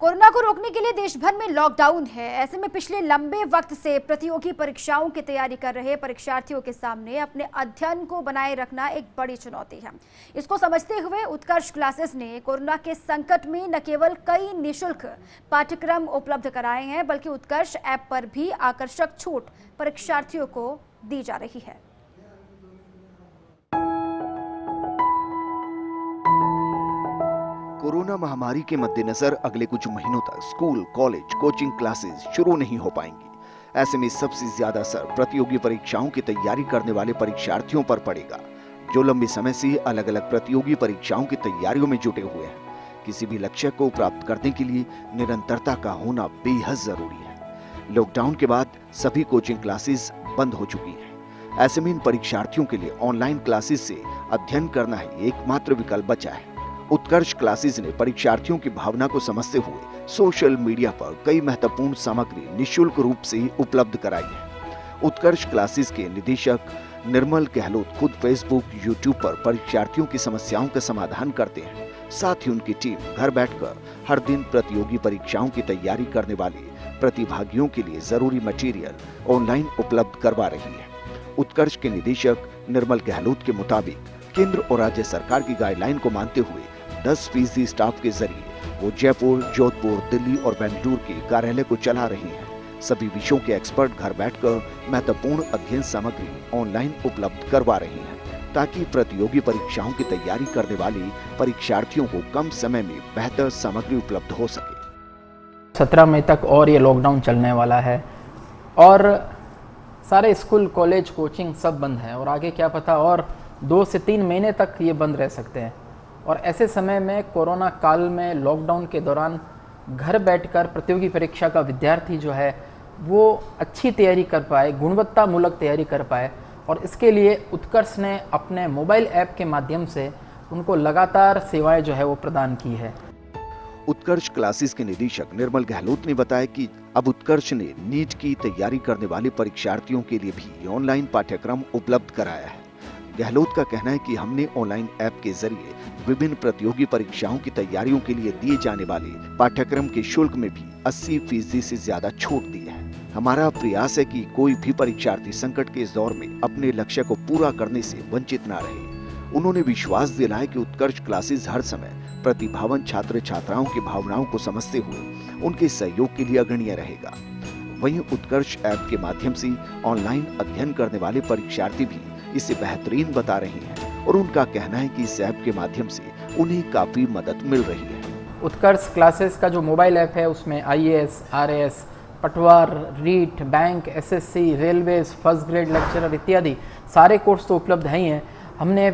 Corona को रोकने के लिए देश भर में लॉकडाउन है। ऐसे में पिछले लंबे वक्त से प्रतियोगी परीक्षाओं की तैयारी कर रहे परीक्षार्थियों के सामने अपने अध्ययन को बनाए रखना एक बड़ी चुनौती है। इसको समझते हुए उत्कर्ष क्लासेस ने कोरोना के संकट में न केवल कई निःशुल्क पाठ्यक्रम उपलब्ध कराए हैं, बल्कि उत्कर्ष ऐप पर भी आकर्षक छूट परीक्षार्थियों को दी जा रही है। कोरोना महामारी के मद्देनजर अगले कुछ महीनों तक स्कूल, कॉलेज, कोचिंग क्लासेस शुरू नहीं हो पाएंगी। ऐसे में सबसे ज्यादा असर प्रतियोगी परीक्षाओं की तैयारी करने वाले परीक्षार्थियों पर पड़ेगा, जो लंबे समय से अलग अलग प्रतियोगी परीक्षाओं की तैयारियों में जुटे हुए हैं। किसी भी लक्ष्य को प्राप्त करने के लिए निरंतरता का होना बेहद जरूरी है। लॉकडाउन के बाद सभी कोचिंग क्लासेस बंद हो चुकी हैं। ऐसे में इन परीक्षार्थियों के लिए ऑनलाइन क्लासेस से अध्ययन करना ही एकमात्र विकल्प बचा है। उत्कर्ष क्लासेस ने परीक्षार्थियों की भावना को समझते हुए सोशल मीडिया पर कई महत्वपूर्ण सामग्री निःशुल्क रूप से उपलब्ध कराई है। उत्कर्ष क्लासेस के निदेशक निर्मल गहलोत खुद फेसबुक, यूट्यूब पर परीक्षार्थियों की समस्याओं का समाधान करते हैं। साथ ही उनकी टीम घर बैठकर हर दिन प्रतियोगी परीक्षाओं की तैयारी करने वाले प्रतिभागियों के लिए जरूरी मटेरियल ऑनलाइन उपलब्ध करवा रही है। उत्कर्ष के निदेशक निर्मल गहलोत के मुताबिक केंद्र और राज्य सरकार की गाइडलाइन को मानते हुए 10% स्टाफ के जरिए वो जयपुर, जोधपुर, दिल्ली और बेंगलुरु के कार्यालय को चला रही हैं। सभी विषयों के एक्सपर्ट घर बैठकर महत्वपूर्ण अध्ययन सामग्री ऑनलाइन उपलब्ध करवा रही हैं, ताकि प्रतियोगी परीक्षाओं की तैयारी करने वाले परीक्षार्थियों को कम समय में बेहतर सामग्री उपलब्ध हो सके। 17 मई तक और ये लॉकडाउन चलने वाला है और सारे स्कूल, कॉलेज, कोचिंग सब बंद है और आगे क्या पता और 2 से 3 महीने तक ये बंद रह सकते हैं। और ऐसे समय में कोरोना काल में लॉकडाउन के दौरान घर बैठकर प्रतियोगी परीक्षा का विद्यार्थी जो है वो अच्छी तैयारी कर पाए, गुणवत्तामूलक तैयारी कर पाए, और इसके लिए उत्कर्ष ने अपने मोबाइल ऐप के माध्यम से उनको लगातार सेवाएं जो है वो प्रदान की है। उत्कर्ष क्लासेस के निदेशक निर्मल गहलोत ने बताया कि अब उत्कर्ष ने नीट की तैयारी करने वाले परीक्षार्थियों के लिए भी ऑनलाइन पाठ्यक्रम उपलब्ध कराया है। गहलोत का कहना है कि हमने ऑनलाइन ऐप के जरिए विभिन्न प्रतियोगी परीक्षाओं की तैयारियों के लिए दिए जाने वाले पाठ्यक्रम के शुल्क में भी 80% से ज्यादा छूट दी है। हमारा प्रयास है कि कोई भी परीक्षार्थी संकट के इस दौर में अपने लक्ष्य को पूरा करने से वंचित न रहे। उन्होंने विश्वास दिलाया कि उत्कर्ष क्लासेस हर समय प्रतिभावान छात्र छात्राओं की भावनाओं को समझते हुए उनके सहयोग के लिए अग्रणीय रहेगा। वहीं उत्कर्ष ऐप के माध्यम से ऑनलाइन अध्ययन करने वाले परीक्षार्थी भी इसे बेहतरीन बता रहे हैं और उनका कहना है कि इस ऐप के माध्यम से उन्हें काफी मदद मिल रही है। उत्कर्ष क्लासेस का जो मोबाइल ऐप है उसमें IAS, RAS, Patwar, REET, bank, SSC, railways, first grade lecturer इत्यादि सारे कोर्स तो उपलब्ध हैं ही हैं। हमने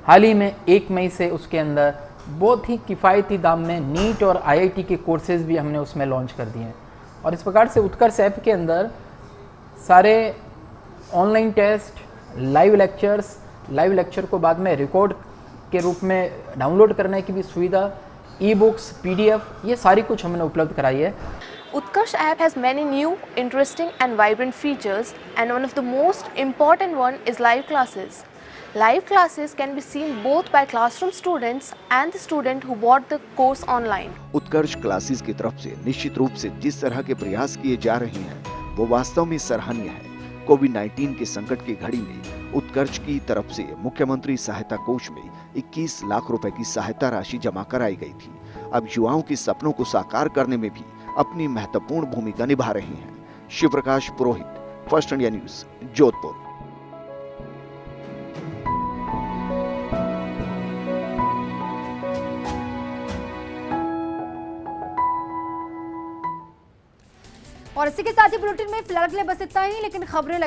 हाल ही में 1 मई से उसके अंदर बहुत ही किफ़ायती दाम में नीट और IIT के कोर्सेज भी हमने उसमें लॉन्च कर दिए हैं। और इस प्रकार से उत्कर्ष ऐप के अंदर सारे ऑनलाइन टेस्ट, लाइव लेक्चर को बाद में रिकॉर्ड के रूप में डाउनलोड करने की भी सुविधा, ई-बुक्स, PDF, ये सारी कुछ हमने उपलब्ध कराई है। Utkarsh app has many new, interesting and vibrant features, and one of the most important one is live classes. Live classes can be seen both by classroom students and the student who bought the course online. Utkarsh classes की तरफ से निश्चित रूप से जिस तरह के प्रयास किए जा रहे हैं वो वास्तव में सराहनीय है। कोविड-19 के संकट की घड़ी में उत्कर्ष की तरफ से मुख्यमंत्री सहायता कोष में 21 लाख रुपए की सहायता राशि जमा कराई गई थी। अब युवाओं के सपनों को साकार करने में भी अपनी महत्वपूर्ण भूमिका निभा रहे हैं। शिव प्रकाश पुरोहित, फर्स्ट इंडिया न्यूज, जोधपुर। और इसी के साथ ही बुलेटिन में फिलहाल के लिए बस इतना ही, लेकिन खबरें